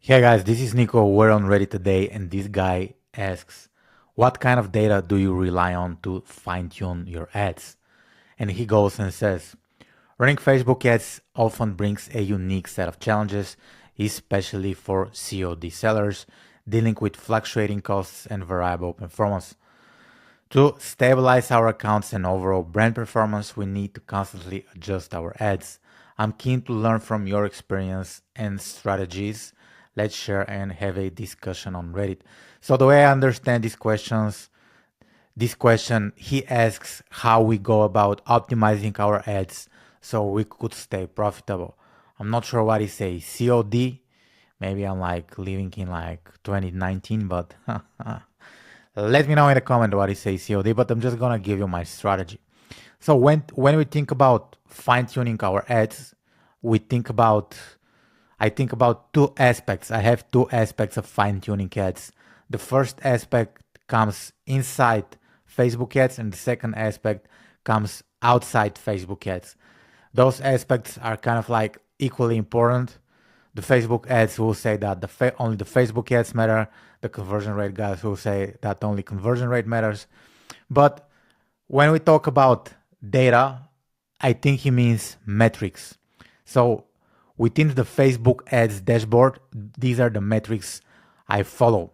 Hey guys, this is Niko. We're on Reddit today, and this guy asks, what kind of data do you rely on to fine tune your ads? And he goes and says, running Facebook ads often brings a unique set of challenges, especially for COD sellers dealing with fluctuating costs and variable performance. To stabilize our accounts and overall brand performance, we need to constantly adjust our ads. I'm keen to learn from your experience and strategies. Let's share and have a discussion on Reddit. So the way I understand this question, he asks how we go about optimizing our ads so we could stay profitable. I'm not sure what he says. COD? Maybe I'm like living in like 2019, but let me know in the comment what he says COD, but I'm just gonna give you my strategy. So when we think about fine-tuning our ads, we think about I think about two aspects. I have two aspects of fine-tuning ads. The first aspect comes inside Facebook ads, and the second aspect comes outside Facebook ads. Those aspects are kind of like equally important. The Facebook ads will say that only the Facebook ads matter. The conversion rate guys will say that only conversion rate matters. But when we talk about data, I think he means metrics. So within the Facebook ads dashboard, these are the metrics I follow.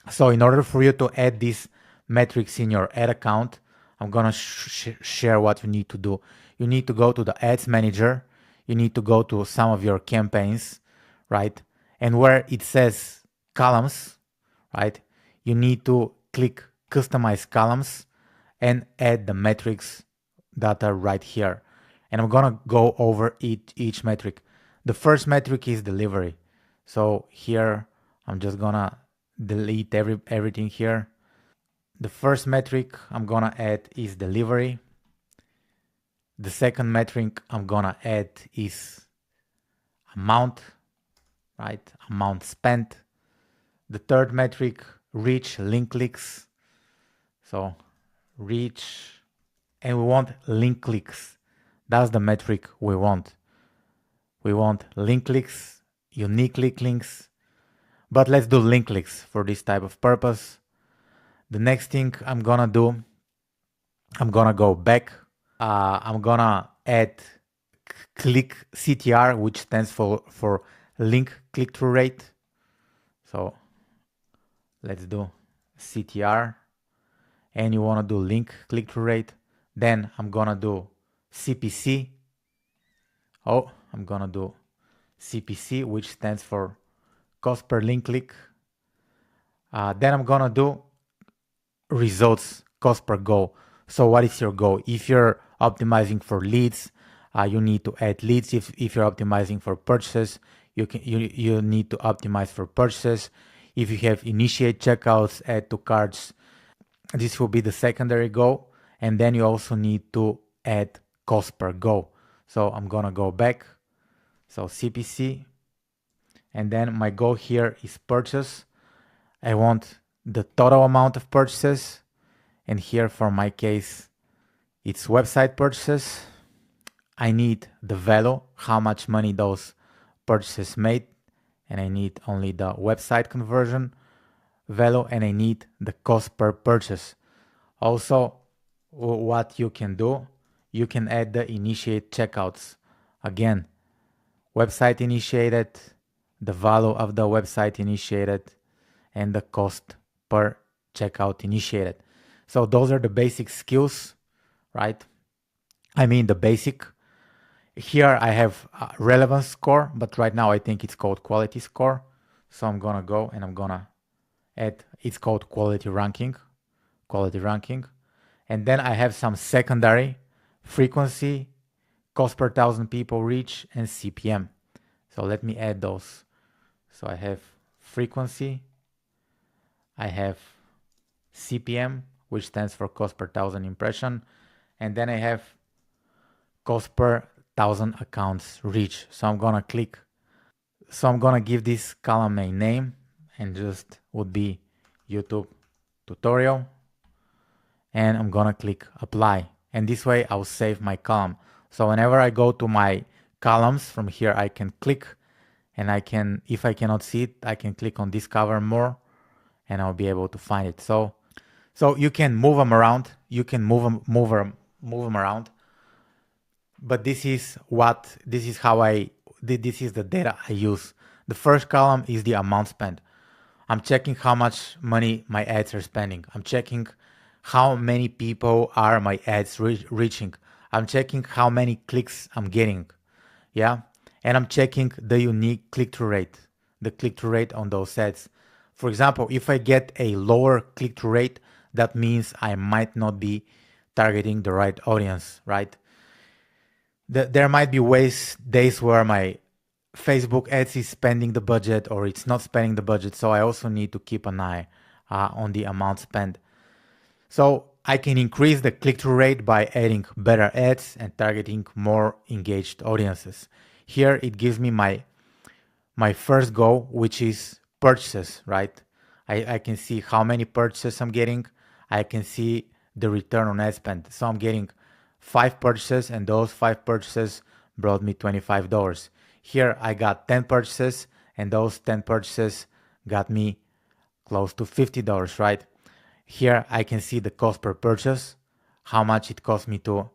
So in order for you to add these metrics in your ad account, I'm gonna share what you need to do. You need to go to the ads manager. You need to go to some of your campaigns, right? And where it says columns, right? You need to click customize columns and add the metrics that are right here. And I'm gonna go over each metric. The first metric is delivery. So here I'm just gonna delete everything here. The first metric I'm gonna add is delivery. The second metric I'm gonna add is amount, right? Amount spent. The third metric, reach, link clicks. So reach, and we want link clicks. That's the metric we want. We want link clicks, unique link links, but let's do link clicks for this type of purpose. The next thing I'm gonna do, I'm gonna go back. I'm gonna add click CTR, which stands for link click-through rate. So let's do CTR, and you wanna do link click-through rate. Then I'm gonna do CPC. I'm gonna do CPC, which stands for cost per link click. Then I'm gonna do results cost per goal. So what is your goal? If you're optimizing for leads, you need to add leads. If you're optimizing for purchases, you need to optimize for purchases. If you have initiate checkouts, add to carts, this will be the secondary goal. And then you also need to add cost per goal. So I'm gonna go back. So CPC, and then my goal here is purchase. I want the total amount of purchases, and here for my case it's website purchases. I need the value, how much money those purchases made, and I need only the website conversion value, and I need the cost per purchase. Also, what you can do, you can add the initiate checkouts. Again, website initiated, the value of the website initiated, and the cost per checkout initiated. So those are the basic skills, right? I mean the basic. Here I have a relevance score, but right now I think it's called quality score. So I'm gonna go and I'm gonna add, it's called quality ranking. And then I have some secondary, frequency, cost per thousand people reach, and CPM. So let me add those. So I have frequency, I have CPM, which stands for cost per thousand impression, and then I have cost per thousand accounts reach. So I'm gonna give this column a name, and just would be YouTube tutorial, and I'm gonna click apply, and this way I'll save my column. So whenever I go to my columns from here, I can click And if I cannot see it, I can click on discover more and I'll be able to find it. So you can move them around. You can move them around. But this is the data I use. The first column is the amount spent. I'm checking how much money my ads are spending. I'm checking how many people are my ads reaching. I'm checking how many clicks I'm getting. Yeah. And I'm checking the unique click-through rate, the click-through rate on those ads. For example, if I get a lower click-through rate, that means I might not be targeting the right audience, right? There might be days where my Facebook ads is spending the budget or it's not spending the budget. So I also need to keep an eye on the amount spent. So I can increase the click-through rate by adding better ads and targeting more engaged audiences. Here it gives me my first goal, which is purchases, right? I can see how many purchases I'm getting. I can see the return on ad spend. So I'm getting 5 purchases and those 5 purchases brought me $25. Here I got 10 purchases and those 10 purchases got me close to $50, right? Here I can see the cost per purchase, how much it cost me to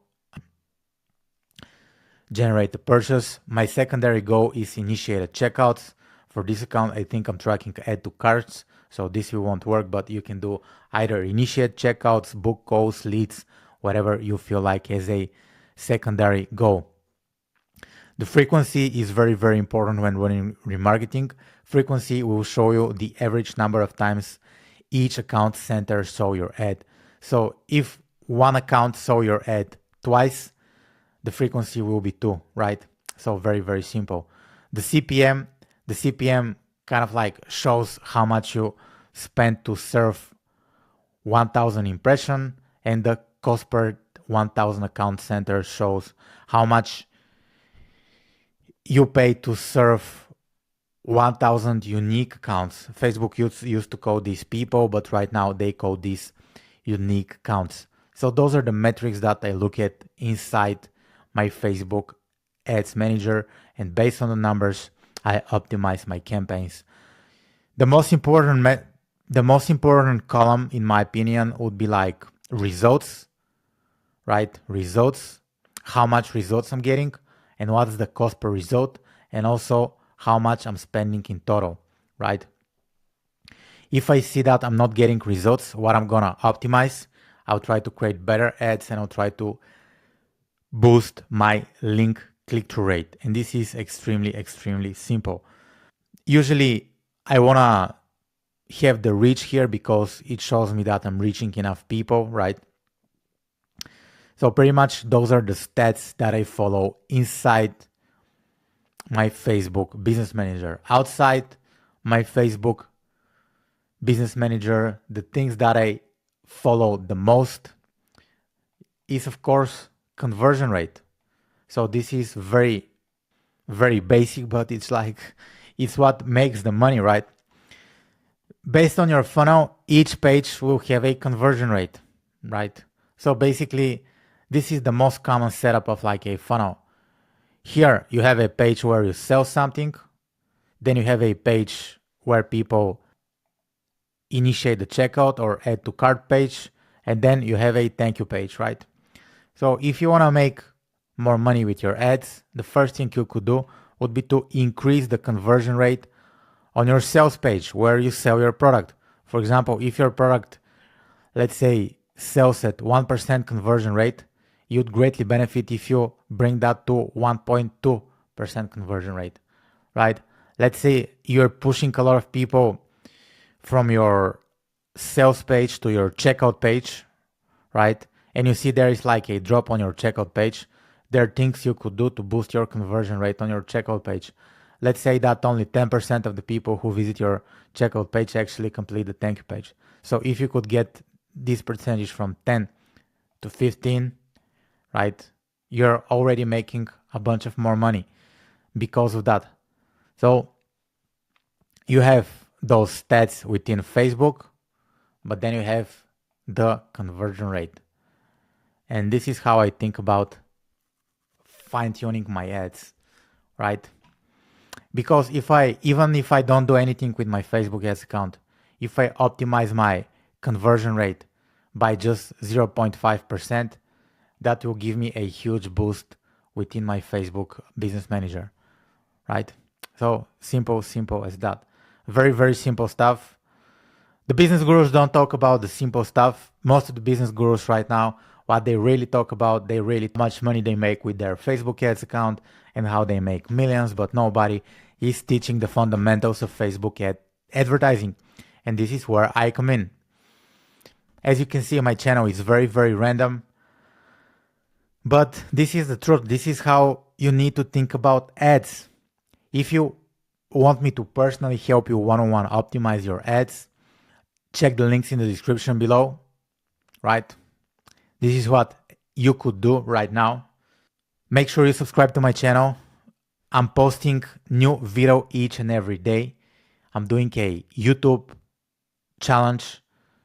generate the purchase. My secondary goal is initiated checkouts. For this account, I think I'm tracking add to carts, so this won't work, but you can do either initiate checkouts, book calls, leads, whatever you feel like as a secondary goal. The frequency is very, very important when running remarketing. Frequency will show you the average number of times each account center saw your ad. So if one account saw your ad twice, the frequency will be 2, right? So very, very simple. The CPM kind of like shows how much you spent to serve 1,000 impression, and the cost per 1,000 account center shows how much you pay to serve 1,000 unique accounts. Facebook used to call these people, but right now they call these unique accounts. So those are the metrics that I look at inside my Facebook Ads Manager, and based on the numbers, I optimize my campaigns. The most important column, in my opinion, would be like results, right? Results, how much results I'm getting, and what is the cost per result, and also how much I'm spending in total, right? If I see that I'm not getting results, what I'm gonna optimize, I'll try to create better ads and I'll try to boost my link click-through rate. And this is extremely, extremely simple. Usually I wanna have the reach here because it shows me that I'm reaching enough people, right? So pretty much those are the stats that I follow inside my Facebook Business Manager. Outside my Facebook Business Manager, the things that I follow the most is, of course, conversion rate. So this is very, very basic, but it's what makes the money, right? Based on your funnel, each page will have a conversion rate, right? So basically, this is the most common setup of like a funnel. Here you have a page where you sell something, then you have a page where people initiate the checkout or add to cart page, and then you have a thank you page, right? So if you want to make more money with your ads, the first thing you could do would be to increase the conversion rate on your sales page where you sell your product. For example, if your product, let's say, sells at 1% conversion rate, you'd greatly benefit if you bring that to 1.2% conversion rate, right? Let's say you're pushing a lot of people from your sales page to your checkout page, right? And you see there is like a drop on your checkout page. There are things you could do to boost your conversion rate on your checkout page. Let's say that only 10% of the people who visit your checkout page actually complete the thank you page. So if you could get this percentage from 10 to 15, right, you're already making a bunch of more money because of that. So you have those stats within Facebook, but then you have the conversion rate. And this is how I think about fine-tuning my ads, right? Because even if I don't do anything with my Facebook ads account, if I optimize my conversion rate by just 0.5%, that will give me a huge boost within my Facebook business manager, right? So simple as that. Very, very simple stuff. The business gurus don't talk about the simple stuff. Most of the business gurus right now, what they really talk about, they really how much money they make with their Facebook ads account and how they make millions, but nobody is teaching the fundamentals of Facebook advertising. And this is where I come in. As you can see, my channel is very, very random. But this is the truth. This is how you need to think about ads. If you want me to personally help you one-on-one optimize your ads, check the links in the description below, right? This is what you could do right now. Make sure you subscribe to my channel. I'm posting new video each and every day. I'm doing a YouTube challenge.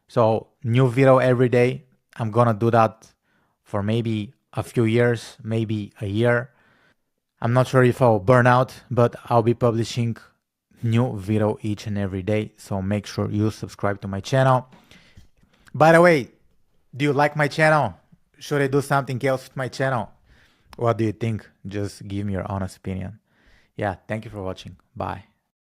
So new video every day. I'm gonna do that for maybe a few years, maybe a year. I'm not sure if I'll burn out, but I'll be publishing new video each and every day. So make sure you subscribe to my channel. By the way, do you like my channel? Should I do something else with my channel? What do you think? Just give me your honest opinion. Yeah, thank you for watching. Bye.